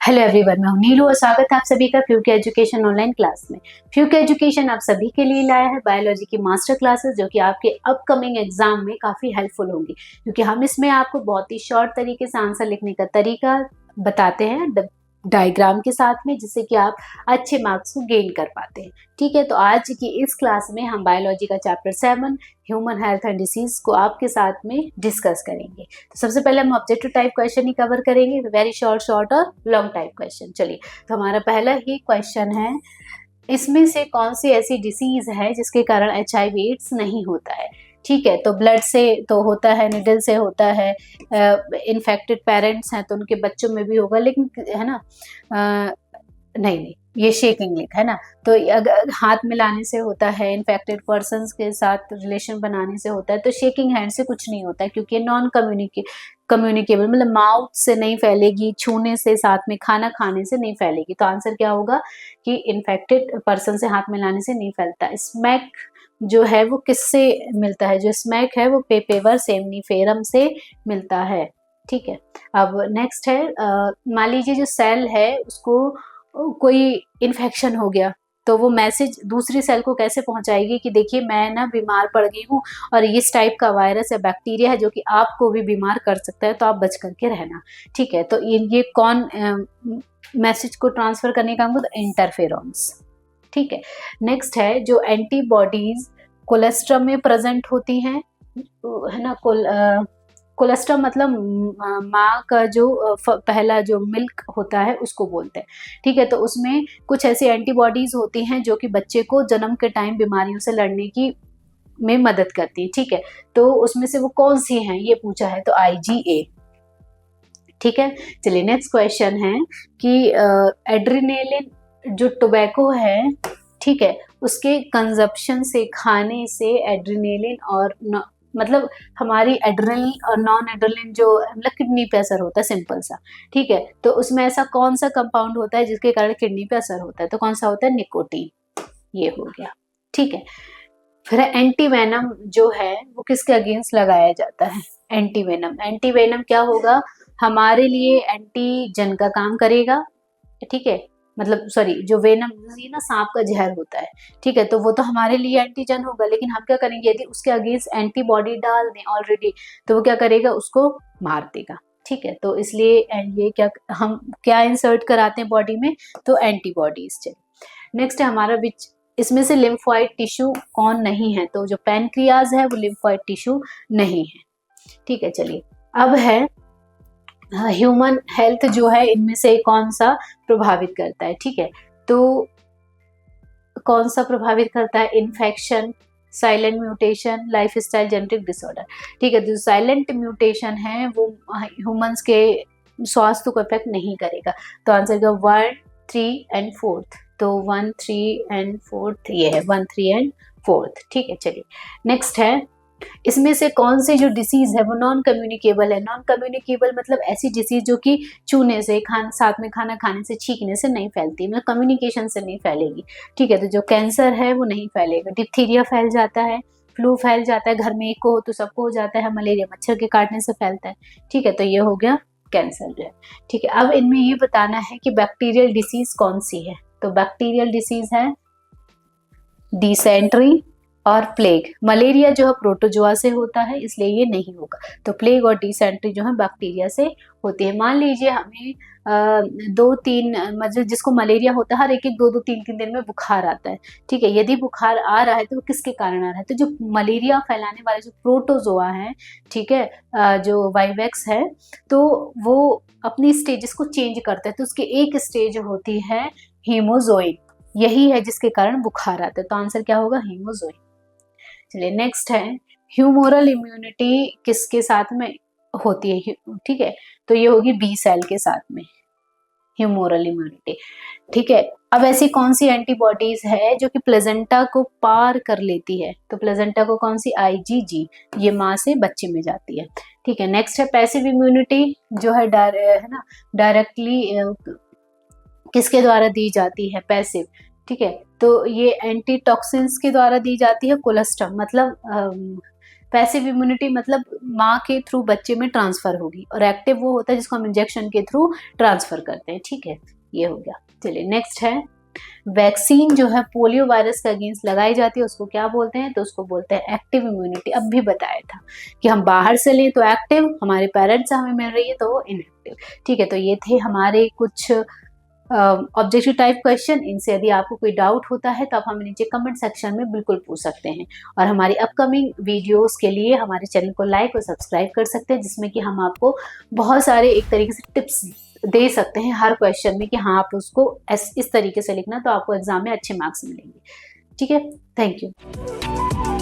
Hello everyone, मैं हूं नीलू और स्वागत है आप सभी का फ्यूके एजुकेशन ऑनलाइन क्लास में। फ्यूके एजुकेशन आप सभी के लिए लाया है बायोलॉजी की मास्टर क्लासेस, जो कि आपके अपकमिंग एग्जाम में काफ़ी हेल्पफुल होंगी, क्योंकि हम इसमें आपको बहुत ही शॉर्ट तरीके से आंसर लिखने का तरीका बताते हैं डायग्राम के साथ में, जिससे कि आप अच्छे मार्क्स को गेन कर पाते हैं। ठीक है, तो आज की इस क्लास में हम बायोलॉजी का chapter 7 human health and disease को आपके साथ में डिस्कस करेंगे। तो सबसे पहले हम ऑब्जेक्टिव टाइप क्वेश्चन ही कवर करेंगे, वेरी शॉर्ट और लॉन्ग टाइप क्वेश्चन। चलिए, तो हमारा पहला ही क्वेश्चन है, इसमें से कौन सी ऐसी डिसीज है जिसके कारण HIV एड्स नहीं होता है। ठीक है, तो ब्लड से तो होता है, निडल से होता है, इन्फेक्टेड पेरेंट्स हैं तो उनके बच्चों में भी होगा, लेकिन है ना नहीं, ये शेकिंग लिंक है ना, तो अगर हाथ मिलाने से होता है, इन्फेक्टेड पर्सन्स के साथ रिलेशन बनाने से होता है, तो शेकिंग हैंड से कुछ नहीं होता है, क्योंकि नॉन कम्युनिकेबल, मतलब माउथ से नहीं फैलेगी, छूने से, साथ में खाना खाने से नहीं फैलेगी। तो आंसर क्या होगा कि इन्फेक्टेड पर्सन से हाथ मिलाने से नहीं फैलता। स्मैक जो है वो किससे मिलता है, जो स्मैक है वो पेपेवर सेमनीफेरम से मिलता है। ठीक है, अब नेक्स्ट है, मान लीजिए जो सेल है उसको कोई इन्फेक्शन हो गया, तो वो मैसेज दूसरी सेल को कैसे पहुंचाएगी कि देखिए मैं ना बीमार पड़ गई हूँ और इस टाइप का वायरस या बैक्टीरिया है जो कि आपको भी बीमार कर सकता है, तो आप बच करके रहना। ठीक है, तो ये कौन मैसेज को ट्रांसफर करने का, इंटरफेरॉन्स। ठीक है, नेक्स्ट है जो एंटीबॉडीज कोलेस्ट्रम में प्रेजेंट होती हैं, है ना, कोलेस्ट्रम मतलब माँ का जो पहला जो मिल्क होता है उसको बोलते हैं। ठीक है, तो उसमें कुछ ऐसी एंटीबॉडीज होती हैं जो कि बच्चे को जन्म के टाइम बीमारियों से लड़ने की में मदद करती है। ठीक है, तो उसमें से वो कौन सी हैं ये पूछा है, तो IgA। ठीक है, चलिए नेक्स्ट क्वेश्चन है कि एड्रेनालिन जो टोबैको है, ठीक है, उसके कंजप्शन से, खाने से एड्रेनालिन और मतलब हमारी एड्रेनलिन और नॉन एड्रेनलिन जो मतलब किडनी पे असर होता है, सिंपल सा। ठीक है, तो उसमें ऐसा कौन सा कंपाउंड होता है जिसके कारण किडनी पे असर होता है, तो कौन सा होता है, निकोटीन। ये हो गया। ठीक है, फिर एंटीवेनम जो है वो किसके अगेंस्ट लगाया जाता है, एंटीवेनम क्या होगा, हमारे लिए एंटीजन का काम करेगा। ठीक है, मतलब सॉरी, जो वेनम ये ना सांप का जहर होता है, ठीक है, तो वो तो हमारे लिए एंटीजन होगा, लेकिन हम क्या करेंगे, यदि उसके अगेंस्ट एंटीबॉडी डाल दें ऑलरेडी, तो वो क्या करेगा, उसको मार देगा। ठीक है, तो इसलिए ये क्या हम क्या इंसर्ट कराते हैं बॉडी में, तो एंटीबॉडीज। चलिए नेक्स्ट है हमारा, विच इसमें से लिम्फोइड टिश्यू कौन नहीं है, तो जो पैनक्रियाज है वो लिम्फोइड टिश्यू नहीं है। ठीक है, चलिए अब है ह्यूमन हेल्थ जो है, इनमें से कौन सा प्रभावित करता है। ठीक है, तो कौन सा प्रभावित करता है, infection, silent mutation, lifestyle, genetic disorder. ठीक है, जो साइलेंट म्यूटेशन है वो ह्यूमंस के स्वास्थ्य को इफेक्ट नहीं करेगा, तो आंसर का 1, 3 एंड 4। तो 1, 3 एंड 4 ये है 1, 3 एंड 4। ठीक है, चलिए नेक्स्ट है, इसमें से कौन सी जो डिसीज है वो नॉन कम्युनिकेबल है। नॉन कम्युनिकेबल मतलब ऐसी डिसीज जो कि छूने से, साथ में खाना खाने से, छींकने से नहीं फैलती, मतलब कम्युनिकेशन से नहीं फैलेगी। ठीक है, तो जो कैंसर है वो नहीं फैलेगा, डिप्थीरिया फैल जाता है, फ्लू फैल जाता है, घर में एक को हो तो सबको हो जाता है, मलेरिया मच्छर के काटने से फैलता है। ठीक है, तो ये हो गया कैंसर जो है। ठीक है, अब इनमें ये बताना है कि बैक्टीरियल डिसीज कौन सी है, तो बैक्टीरियल डिसीज है डिसेंट्री और प्लेग। मलेरिया जो है प्रोटोजोआ से होता है, इसलिए ये नहीं होगा, तो प्लेग और डिसेंट्री जो है बैक्टीरिया से होती है। मान लीजिए हमें 2-3 मतलब जिसको मलेरिया होता है, हर एक 2-2, 3-3 दिन में बुखार आता है। ठीक है, यदि बुखार आ रहा है तो वो किसके कारण आ रहा है, तो जो मलेरिया फैलाने वाले जो प्रोटोजोआ है, ठीक है, जो वाइवेक्स है, तो वो अपनी स्टेजेस को चेंज करता है, तो उसकी एक स्टेज होती है हीमोजोइक, यही है जिसके कारण बुखार आता है, तो आंसर क्या होगा, हीमोजोइक। चलिए नेक्स्ट है, ह्यूमोरल इम्यूनिटी किसके साथ में होती है, ठीक है, तो ये होगी बी सेल के साथ में ह्यूमोरल इम्यूनिटी। ठीक है, अब ऐसी कौन सी एंटीबॉडीज है जो कि प्लेजेंटा को पार कर लेती है, तो प्लेजेंटा को कौन सी, IgG, ये माँ से बच्चे में जाती है। ठीक है, नेक्स्ट है पैसिव इम्यूनिटी, जो है है ना, डायरेक्टली किसके द्वारा दी जाती है, पैसिव। ठीक है, तो ये एंटीटॉक्सिन्स के द्वारा दी जाती है, कोलेस्ट्रम मतलब पैसिव इम्यूनिटी मतलब माँ के थ्रू बच्चे में ट्रांसफर होगी, और एक्टिव वो होता है जिसको हम इंजेक्शन के थ्रू ट्रांसफर करते हैं। ठीक है, ये हो गया। चलिए नेक्स्ट है वैक्सीन जो है पोलियो वायरस के अगेंस्ट लगाई जाती है उसको क्या बोलते हैं, तो उसको बोलते हैं एक्टिव इम्यूनिटी। अब भी बताया था कि हम बाहर से लें तो एक्टिव, हमारे पेरेंट्स से हमें मिल रही है तो वो इनएक्टिव। ठीक है, तो ये थे हमारे कुछ ऑब्जेक्टिव टाइप क्वेश्चन। इनसे यदि आपको कोई डाउट होता है तो आप हमें नीचे कमेंट सेक्शन में बिल्कुल पूछ सकते हैं, और हमारी अपकमिंग वीडियोस के लिए हमारे चैनल को लाइक और सब्सक्राइब कर सकते हैं, जिसमें कि हम आपको बहुत सारे एक तरीके से टिप्स दे सकते हैं हर क्वेश्चन में कि हाँ आप उसको इस तरीके से लिखना तो आपको एग्जाम में अच्छे मार्क्स मिलेंगे। ठीक है, थैंक यू।